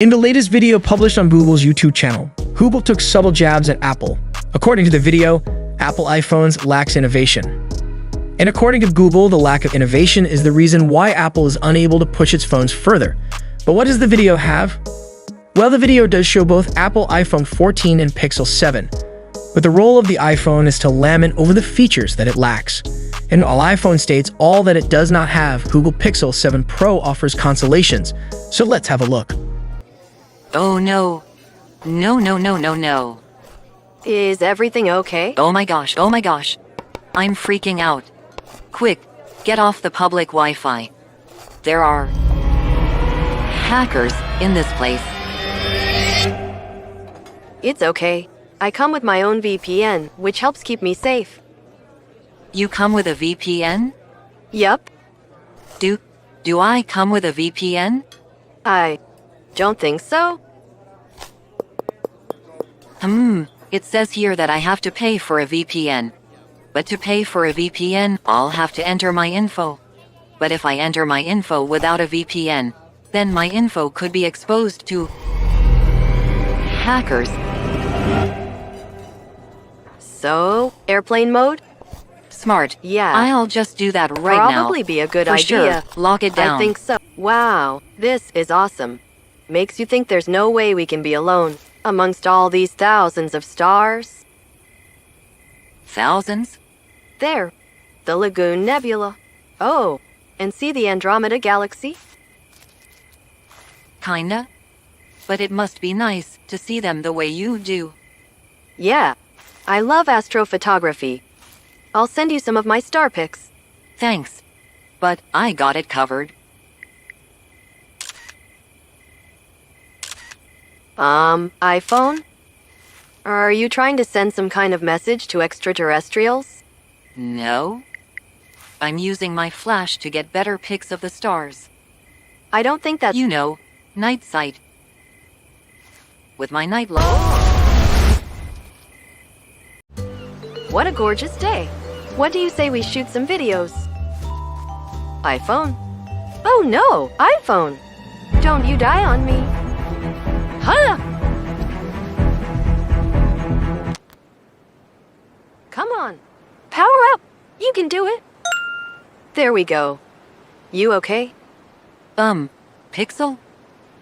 In the latest video published on Google's YouTube channel, Google took subtle jabs at Apple. According to the video, Apple iPhones lacks innovation. And according to Google, the lack of innovation is the reason why Apple is unable to push its phones further. But what does the video have? Well, the video does show both Apple iPhone 14 and Pixel 7. But the role of the iPhone is to lament over the features that it lacks. And while iPhone states all that it does not have, Google Pixel 7 Pro offers consolations. So let's have a look. Oh no. No. Is everything okay? Oh my gosh. I'm freaking out. Quick, get off the public Wi-Fi. There are hackers in this place. It's okay. I come with my own VPN, which helps keep me safe. You come with a VPN? Yup. Do I come with a VPN? I don't think so. It says here that I have to pay for a VPN. But to pay for a VPN, I'll have to enter my info. But if I enter my info without a VPN, then my info could be exposed to hackers. So, airplane mode? Smart. Yeah. I'll just do that right now. Probably be a good For idea. Sure. Lock it down. I think so. Wow, this is awesome. Makes you think there's no way we can be alone amongst all these thousands of stars. Thousands? There, the Lagoon Nebula. Oh, and see the Andromeda Galaxy? Kinda. But it must be nice to see them the way you do. Yeah, I love astrophotography. I'll send you some of my star pics. Thanks. But I got it covered. iPhone? Are you trying to send some kind of message to extraterrestrials? No. I'm using my flash to get better pics of the stars. I don't think that's... You know, night sight. With my night light. What a gorgeous day. What do you say we shoot some videos? iPhone? Oh no, iPhone! Don't you die on me. Huh? Come on. Power up. You can do it. There we go. You okay? Pixel?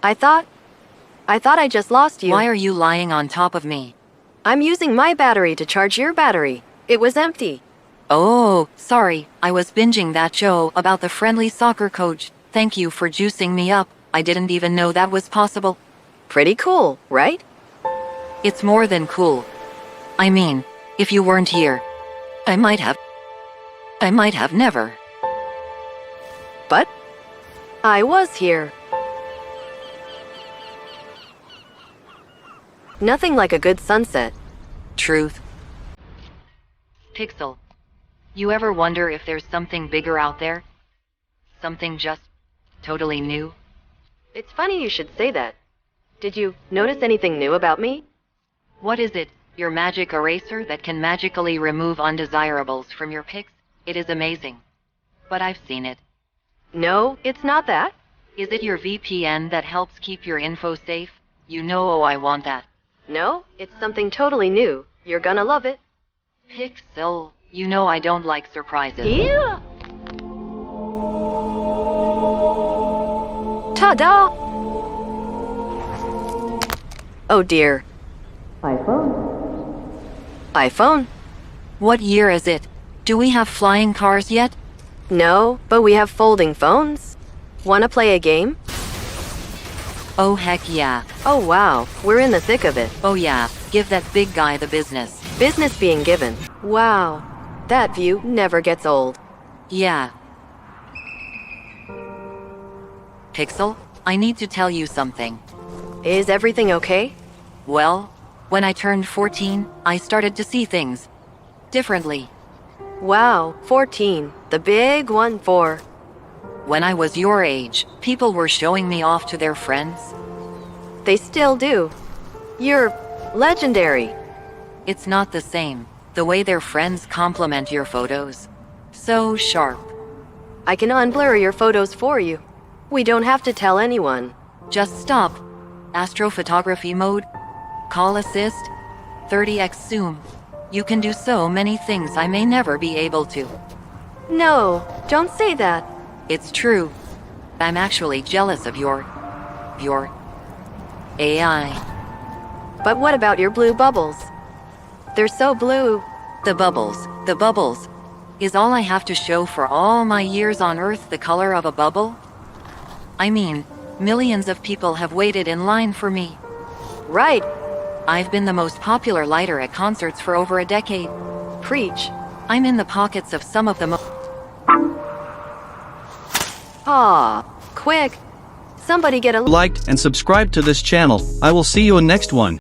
I thought I just lost you. Why are you lying on top of me? I'm using my battery to charge your battery. It was empty. Oh, sorry. I was binging that show about the friendly soccer coach. Thank you for juicing me up. I didn't even know that was possible. Pretty cool, right? It's more than cool. I mean, if you weren't here, I might have never. But I was here. Nothing like a good sunset. Truth. Pixel, you ever wonder if there's something bigger out there? Something just totally new? It's funny you should say that. Did you notice anything new about me? What is it? Your magic eraser that can magically remove undesirables from your pics? It is amazing. But I've seen it. No, it's not that. Is it your VPN that helps keep your info safe? You know I want that. No, it's something totally new. You're gonna love it. Pixel, you know I don't like surprises. Yeah! Ta-da! Oh dear. iPhone? What year is it? Do we have flying cars yet? No, but we have folding phones. Wanna play a game? Oh heck yeah. Oh wow, we're in the thick of it. Oh yeah, give that big guy the business. Business being given. Wow, that view never gets old. Yeah. Pixel, I need to tell you something. Is everything okay? Well, when I turned 14, I started to see things differently. Wow, 14, the big one for... When I was your age, people were showing me off to their friends. They still do. You're legendary. It's not the same. The way their friends compliment your photos. So sharp. I can unblur your photos for you. We don't have to tell anyone. Just stop. Astrophotography mode, call assist, 30x zoom. You can do so many things I may never be able to. No, don't say that. It's true. I'm actually jealous of your AI. But what about your blue bubbles? They're so blue. The bubbles. Is all I have to show for all my years on Earth the color of a bubble? I mean, millions of people have waited in line for me. Right. I've been the most popular lighter at concerts for over a decade. Preach. I'm in the pockets of some of the Aw, quick. Somebody get a Liked and subscribe to this channel. I will see you in next one.